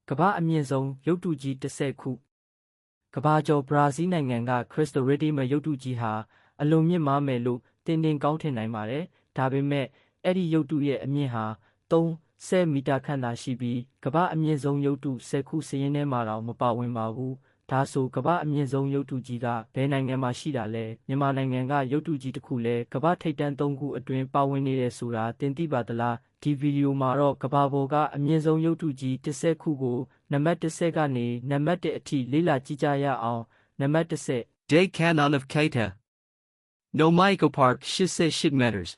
ကမ္ဘာအမြင့်ဆုံးရုပ်တုကြီး10ခုကမ္ဘာကျော်ဘရာဇီးနိုင်ငံကခရစ္စတိုရစ်တီမရုပ်တုကြီးဟာအလွန်မြင့်မားမယ်လို့တင်ကောင်းထင်နိုင်ပါတယ်။ဒါပေမဲ့အဲ့ဒီရုပ်တုရဲ့အမြင့်ဟာ30မီတာခန့်သာရှိပြီးကမ္ဘာအမြင့်ဆုံးရုပ်တု10ခုစရင်းထဲမှာတော့မပါဝင်ပါဘူး။ဒါဆိုကမ္ဘာအမြင့်ဆုံးရုပ်တုကြီးကဘယ်နိုင်ငံမှာရှိတာလဲ။မြန်မာနိုင်ငံကရုပ်တုကြီးတစ်ခုလဲကမ္ဘာထိပ်တန်း3ခုအတွင်းပါဝင်နေတယ်ဆိုတာတင်သိပါသလား။ဒီဗီဒီယိုမှာတော့ကမ္ဘာပေါ်ကအမြင့်ဆုံးရုပ်တုကြီး10ခုကိုနံပါတ်10ကနေနံပါတ်1အထိလေ့လာကြည့်ကြရအောင်။နံပါတ်10 Day Canyon of Keita. No Michael Park 88 meters.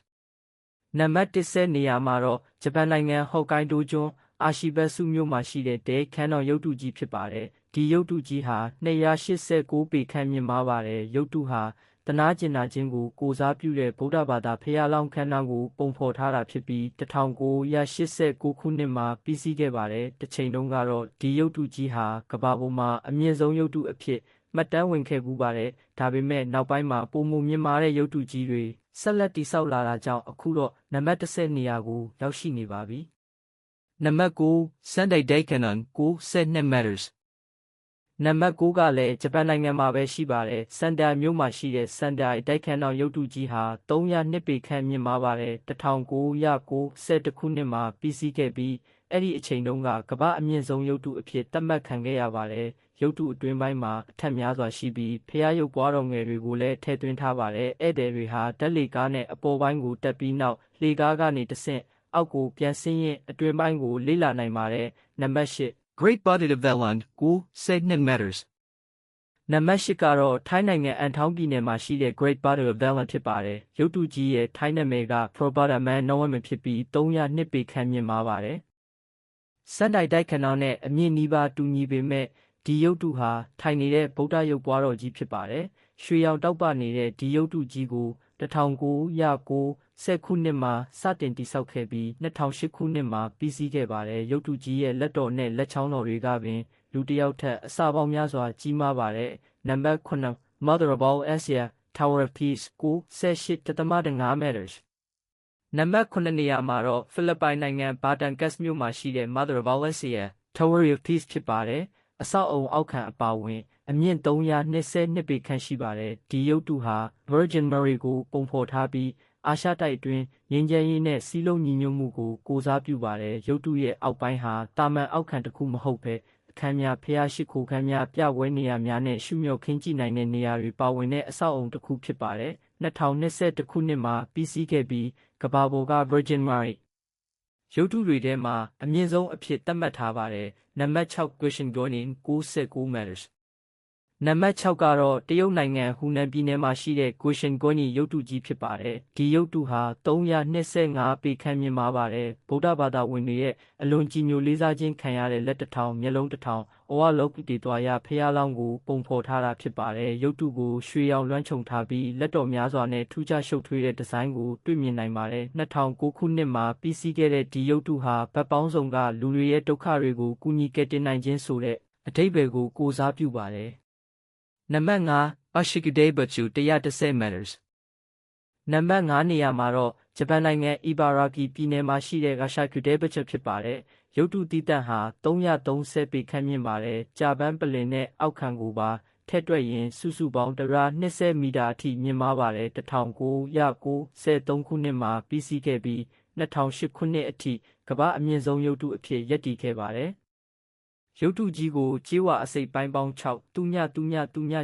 နံပါတ်10နေရာမှာတော့ဂျပန်နိုင်ငံဟော့ကိုင်းဒိုကျွန်းအာရှီဘတ်စုမြို့မှာရှိတဲ့Day Canyonရုပ်တုကြီးဖြစ်ပါတယ်။ဒီရုပ်တုကြီးဟာ289ပေခန့်မြင့်မားပါတယ်။ရုပ်တုဟာတနာကျင်နာခြင်းကိုကိုစားပြုတဲ့ဗုဒ္ဓဘာသာဖျားလောင်းခမ်းနားကိုပုံဖော်ထားတာဖြစ်ပြီး1989ခုနှစ်မှာပြီးစီးခဲ့ပါတယ်။တစ်ချိန်တုန်းကတော့ဒီရုပ်တုကြီးဟာကမ္ဘာပေါ်မှာအမြင့်ဆုံးရုပ်တုအဖြစ်မှတ်တမ်းဝင်ခဲ့ပူးပါတယ်။ဒါပေမဲ့နောက်ပိုင်းမှာပုံမှုမြင့်မားတဲ့ရုပ်တုကြီးတွေဆက်လက်တည်ဆောက်လာတာကြောင့်အခုတော့နံပါတ်10နေရာကိုရောက်ရှိနေပါပြီ။နံပါတ်9 Sunday Day Canyon 92 meters. နံပါတ်9ကလည်းဂျပန်နိုင်ငံမှာပဲရှိပါတယ်။စန်ဒိုင်မြို့မှာရှိတဲ့စန်ဒိုင်တိုက်ခန်းတော်ရုပ်တုကြီးဟာ302ပေခန့်မြင့်မားပါတယ်။1991ခုနှစ်မှာပြီးစီးခဲ့ပြီးအဲ့ဒီအချိန်တုန်းကကမ္ဘာအမြင့်ဆုံးရုပ်တုအဖြစ်သတ်မှတ်ခံခဲ့ရပါတယ်။ရုပ်တုအတွင်းပိုင်းမှာအထက်များစွာရှိပြီးဖျားရုပ်ပွားတော်ငယ်တွေကိုလည်းထည့်သွင်းထားပါတယ်။ဧည့်သည်တွေဟာဓာတ်လေကားနဲ့အပေါ်ပိုင်းကိုတက်ပြီးနောက်လေကားကနေတဆင့်အောက်ကိုပြန်ဆင်းရင်အတွင်းပိုင်းကိုလေ့လာနိုင်ပါတယ်။နံပါတ်8 Great Budded of Veland 92 meters. နံပါတ်8ကတော့ထိုင်းနိုင်ငံအန်ထောင်းပြည်နယ်မှာရှိတဲ့ Great Budded of Veland ဖြစ်ပါတယ်။ရုပ်တုကြီးရဲ့ထိုင်းနာမည်က Probadaman Noaman ဖြစ်ပြီး302ပေခန့်မြင့်မားပါတယ်။စန်ဒိုင်တိုက်ခဏနဲ့အမြင့်နီးပါးတူညီပေမဲ့ဒီရုပ်တုဟာထိုင်နေတဲ့ဗုဒ္ဓရုပ်ပွားတော်ကြီးဖြစ်ပါတယ်။ရွှေရောင်တောက်ပနေတဲ့ဒီရုပ်တုကြီးကို1990ခုနှစ်မှာစတင်တည်ဆောက်ခဲ့ပြီး2008ခုနှစ်မှာပြီးစီးခဲ့ပါတယ်။ရုပ်တုကြီးရဲ့လက်တော်နဲ့လက်ချောင်းတော်တွေကပင်လူတစ်ယောက်ထက်အစပေါင်းများစွာကြီးမားပါတယ်။နံပါတ်9 Mother of All Asia Tower of Peace 98.5 meters နံပါတ်9နေရာမှာတော့ဖိလစ်ပိုင်နိုင်ငံဘာတန်ကတ်စ်မြို့မှာရှိတဲ့ Mother of All Asia Tower of Peace ဖြစ်ပါတယ်။အဆောက်အုံအောက်ခံအပါဝင်အမြင့်322ပေခန့်ရှိပါတယ်။ဒီရုပ်တုဟာ Virgin Mary ကိုပုံဖော်ထားပြီးအာရှတိုက်အတွင်းငြိမ်းချမ်းရေးနဲ့စီးလုံးညီညွတ်မှုကိုကိုစားပြုပါတယ်။ရုပ်တုရဲ့အောက်ပိုင်းဟာတာမန်အောက်ခံတစ်ခုမဟုတ်ဘဲအခမ်းများဖျားရှိခိုးခမ်းများပြပွဲနေရာများနဲ့ရှုမြော်ခင်းကြည့်နိုင်တဲ့နေရာတွေပါဝင်တဲ့အဆောက်အုံတစ်ခုဖြစ်ပါတယ်။2021ခုနှစ်မှာပြီးစီးခဲ့ပြီးကမ္ဘာပေါ်က Virgin Mary ရုပ်တုတွေထဲမှာအမြင့်ဆုံးအဖြစ်သတ်မှတ်ထားပါတယ်။နံပါတ်6 Question Guonin 99 meters နံပါတ်6ကတော့တရုတ်နိုင်ငံဟူနန်ပြည်နယ်မှာရှိတဲ့ Question Guonin ရုပ်တုကြီးဖြစ်ပါတယ်။ဒီရုပ်တုဟာ325ပေခန့်မြင့်မားပါတယ်။ဗုဒ္ဓဘာသာဝင်တွေရဲ့အလွန်ကြည်ညိုလေးစားခြင်းခံရတဲ့လက်တစ်ထောင်မျက်လုံးတစ်ထောင်အဝလောကတီသွားရဖျားလောင်းကိုပုံဖော်ထားတာဖြစ်ပါတယ်။ရုပ်တုကိုရွှေရောင်လွှမ်းခြုံထားပြီးလက်တော်များစွာနဲ့ထူးခြားရှုပ်ထွေးတဲ့ဒီဇိုင်းကိုတွေ့မြင်နိုင်ပါတယ်။2009ခုနှစ်မှာပြီးစီးခဲ့တဲ့ဒီရုပ်တုဟာဗတ်ပေါင်းစုံကလူတွေရဲ့ဒုက္ခတွေကိုကူညီကယ်တင်နိုင်ခြင်းဆိုတဲ့အဓိပ္ပာယ်ကိုကိုစားပြုပါတယ်။နံပါတ်5 Ashikude Butchu 110 meters. နံပါတ်5နေရာမှာတော့ဂျပန်နိုင်ငံအီဘာရာကီပြည်နယ်မှာရှိတဲ့ Ashikude Butchu ဖြစ်ပါတယ်။ရုပ်တုတည်တံ့ဟာ330ပေခန့်မြင့်ပါတယ်။ကြာပန်းပလင်နဲ့အောက်ခံကိုပါထည့်တွက်ရင်စုစုပေါင်း120မီတာအထိမြင့်မားပါတယ်။1993ခုနှစ်မှာပြီးစီးခဲ့ပြီး2008ခုနှစ်အထိကမ္ဘာအမြင့်ဆုံးရုပ်တုအဖြစ်ရပ်တည်ခဲ့ပါတယ်။ရုပ်တုကြီးကိုကြေးဝါအစိပ်ပိုင်းပေါင်း6.0.0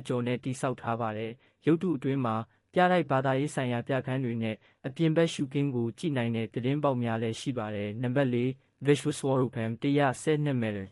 ကျော်နဲ့တိစောက်ထားပါတယ်။ရုပ်တုအတွင်းမှာပြတိုက်ဘာသာရေးဆိုင်ရာပြခန်းတွေနဲ့အပြင်ဘက်ရှုခင်းကိုကြည့်နိုင်တဲ့သတင်းပေါက်များလည်းရှိပါတယ်။နံပါတ်4 Vishwaswarupam 112 meter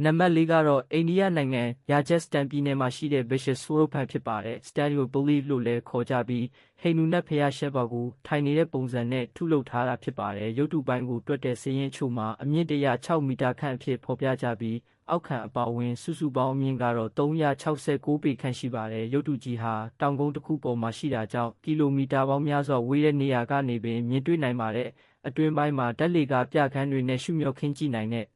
နံပါတ်4ကတော့အိန္ဒိယနိုင်ငံရာဂျက်စတန်ပြည်နယ်မှာရှိတဲ့ Vishwaswarupam ဖြစ်ပါတယ်။ Statue of Belief လို့လည်းခေါ်ကြပြီးဟိန္ဒူနတ်ဖျားရှက်ပါကိုထိုင်နေတဲ့ပုံစံနဲ့ထုလုပ်ထားတာဖြစ်ပါတယ်။ရုပ်တုပိုင်းကိုတွက်တဲ့စည်ရင်ချို့မှာအမြင့်106မီတာခန့်အဖြစ်ဖော်ပြကြပြီးအောက်ခံအပါဝင်စုစုပေါင်းအမြင့်ကတော့369ပေခန့်ရှိပါတယ်။ရုပ်တုကြီးဟာတောင်ကုန်းတစ်ခုပေါ်မှာရှိတာကြောင့်ကီလိုမီတာပေါင်းများစွာဝေးတဲ့နေရာကနေပင်မြင်တွေ့နိုင်ပါတယ်။အတွင်းပိုင်းမှာဓာတ်လေကားပြခန်းတွေနဲ့ရှုမြော်ခင်းကြည့်နိုင်တဲ့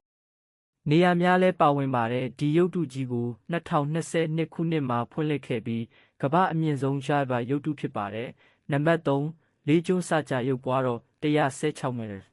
နေရာများလည်းပါဝင်ပါတယ်။ဒီရုပ်တုကြီးကို2022ခုနှစ်မှာဖွင့်လှစ်ခဲ့ပြီးကမ္ဘာအမြင့်ဆုံးရှားပါရုပ်တုဖြစ်ပါတယ်။နံပါတ်3လေးကျွန်းစကြရုပ်ပွားတော်116 meters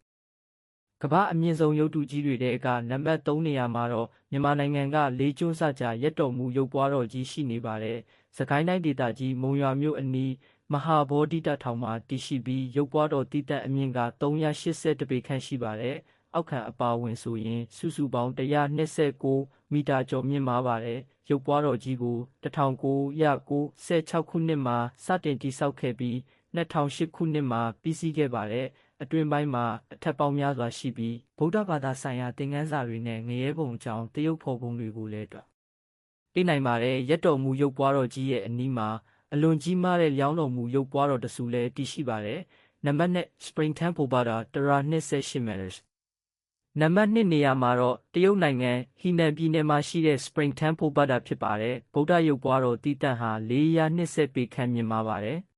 ကမ္ဘာအမြင့်ဆုံးရုပ်တုကြီးတွေထဲကနံပါတ်3နေရာမှာတော့မြန်မာနိုင်ငံကလေးကျွန်းစကြာရက်တော်မူရုပ်ပွားတော်ကြီးရှိနေပါတယ်။စကိုင်းတိုင်းဒေသကြီးမုံရွာမြို့အနီးမဟာဗောဓိတထောင်မှာတည်ရှိပြီးရုပ်ပွားတော်တည်တဲ့အမြင့်က380ပေခန့်ရှိပါတယ်။အောက်ခံအပါဝင်ဆိုရင်စုစုပေါင်း129မီတာကျော်မြင့်မားပါတယ်။ရုပ်ပွားတော်ကြီးကို1996ခုနှစ်မှာစတင်တည်ဆောက်ခဲ့ပြီး2008ခုနှစ်မှာပြီးစီးခဲ့ပါတယ်။အတွင်းပိုင်းမှာအထက်ပေါင်းများစွာရှိပြီးဗုဒ္ဓဘာသာဆိုင်ရာသင်ခန်းစာတွေနဲ့ငရဲပုံကြောင့်တရုတ်ဖော်ပုံတွေကိုလည်းတွေ့နိုင်ပါတယ်။ရက်တော်မူရုပ်ပွားတော်ကြီးရဲ့အနီးမှာအလွန်ကြီးမားတဲ့လျောင်းတော်မူရုပ်ပွားတော်တဆူလည်းတည်ရှိပါတယ်။နံပါတ်2 Spring Temple Buddha 128 meters နံပါတ်2နေရာမှာတော့တရုတ်နိုင်ငံဟီနန်ပြည်နယ်မှာရှိတဲ့ Spring Temple Buddha ဖြစ်ပါတယ်။ဗုဒ္ဓရုပ်ပွားတော်တည်တံ့ဟာ420ပေခန့်မြင့်မားပါတယ်။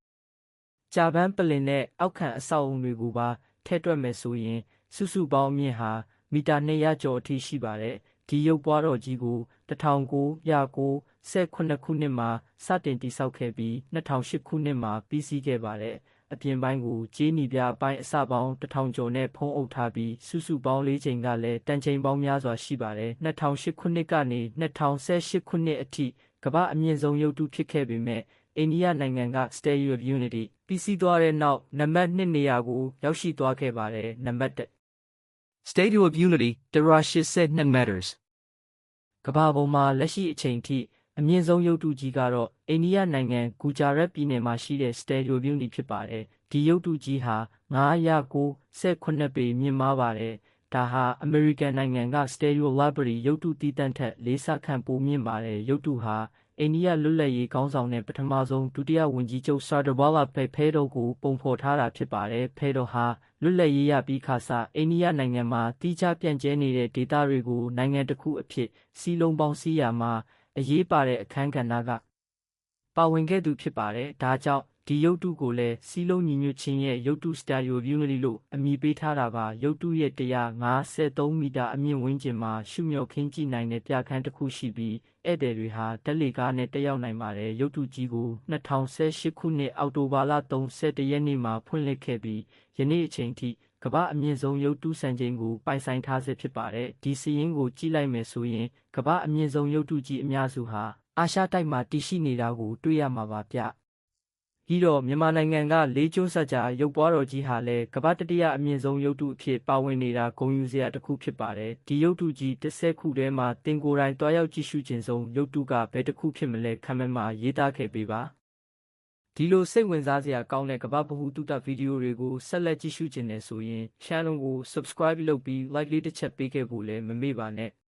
ကြာပန်းပလင်နဲ့အောက်ခံအဆောက်အုံတွေကိုပါထည့်တွက်မယ်ဆိုရင်စုစုပေါင်းမြင့်ဟာမီတာ200ကျော်အထိရှိပါတယ်။ဒီရုပ်ပွားတော်ကြီးကို1998ခုနှစ်မှာစတင်တည်ဆောက်ခဲ့ပြီး2008ခုနှစ်မှာပြီးစီးခဲ့ပါတယ်။အပြင်ပိုင်းကိုကြေးနီပြအပိုင်းအစပေါင်း1000ကျော်နဲ့ဖုံးအုပ်ထားပြီးစုစုပေါင်း4ချိန်ကလည်းတန်ချိန်ပေါင်းများစွာရှိပါတယ်။2008ခုနှစ်ကနေ2018ခုနှစ်အထိကမ္ဘာအမြင့်ဆုံးရုပ်တုဖြစ်ခဲ့ပေမဲ့အိန္ဒိယနိုင်ငံက Statue of Unity ပြီးစီးသွားတဲ့နောက်နံပါတ်2နေရာကိုရောက်ရှိသွားခဲ့ပါတယ်။နံပါတ်1 Statue of Unity 182 meters ကမ္ဘာပေါ်မှာလက်ရှိအချိန်ထိအမြင့်ဆုံးရုပ်တုကြီးကတော့အိန္ဒိယနိုင်ငံဂူဂျာရတ်ပြည်နယ်မှာရှိတဲ့ Statue of Unity ဖြစ်ပါတယ်။ဒီရုပ်တုကြီးဟာ998ပေမြင့်မားပါတယ်။ဒါဟာအမေရိကန်နိုင်ငံက Statue of Liberty ရုပ်တုတည်တံ့ထက်4ဆခန့်ပိုမြင့်ပါတယ်။ရုပ်တုဟာအိန္ဒိယလွတ်လပ်ရေးခေါင်းဆောင်တဲ့ပထမဆုံးဒုတိယဝန်ကြီးချုပ် Sardar Vallabhbhai Patel ကိုပုံဖော်ထားတာဖြစ်ပါတယ်။ Patel ဟာလွတ်လပ်ရေးရပြီးခါစအိန္ဒိယနိုင်ငံမှာတိကျပြန့်ကျဲနေတဲ့ဒေသတွေကိုနိုင်ငံတစ်ခုအဖြစ်စီးလုံးပေါင်းစည်းရာမှာအရေးပါတဲ့အခန်းကဏ္ဍကပါဝင်ခဲ့သူဖြစ်ပါတယ်။ဒါကြောင့်ဒီရုပ်တုကိုလည်းစီးလုံးညီညွတ်ခြင်းရဲ့ရုပ်တု Statue of Unity လို့အမည်ပေးထားတာပါ။ရုပ်တုရဲ့153မီတာအမြင့်ဝန်းကျင်မှာရှုမြောက်ခင်းကြည့်နိုင်တဲ့ပြခန်းတစ်ခုရှိပြီးဧည့်သည်တွေဟာဓာတ်လေကားနဲ့တက်ရောက်နိုင်ပါတယ်။ရုပ်တုကြီးကို2018ခုနှစ်အောက်တိုဘာလ31ရက်နေ့မှာဖွင့်လှစ်ခဲ့ပြီးယနေ့အချိန်ထိကမ္ဘာအမြင့်ဆုံးရုပ်တုစံချိန်ကိုပိုင်ဆိုင်ထားဆဲဖြစ်ပါတယ်။ဒီစီးရင်ကိုကြည့်လိုက်မယ်ဆိုရင်ကမ္ဘာအမြင့်ဆုံးရုပ်တုကြီးအများစုဟာအာရှတိုက်မှာတည်ရှိနေတာကိုတွေ့ရမှာပါဗျ။ပြီးတော့မြန်မာနိုင်ငံကလေးကျွန်းစကြာရုပ်ပွားတော်ကြီးဟာလည်းကမ္ဘာတတိယအမြင့်ဆုံးရုပ်တုအဖြစ်ပါဝင်နေတာဂုဏ်ယူစရာတစ်ခုဖြစ်ပါတယ်။ဒီရုပ်တုကြီး10ခုထဲမှာတင်ကိုယ်တိုင်တွားရောက်ကြည့်ရှုခြင်းဆုံးရုပ်တုကဘယ်တစ်ခုဖြစ်မလဲခန့်မှန်းမှာရေးသားခဲ့ပေးပါ။ဒီလိုစိတ်ဝင်စားစရာကောင်းတဲ့ကမ္ဘာဗဟုသုတဗီဒီယိုတွေကိုဆက်လက်ကြည့်ရှုခြင်းနဲ့ဆိုရင် channel ကို subscribe လုပ်ပြီး like လေးတစ်ချက်ပေးခဲ့ဖို့လည်းမမေ့ပါနဲ့။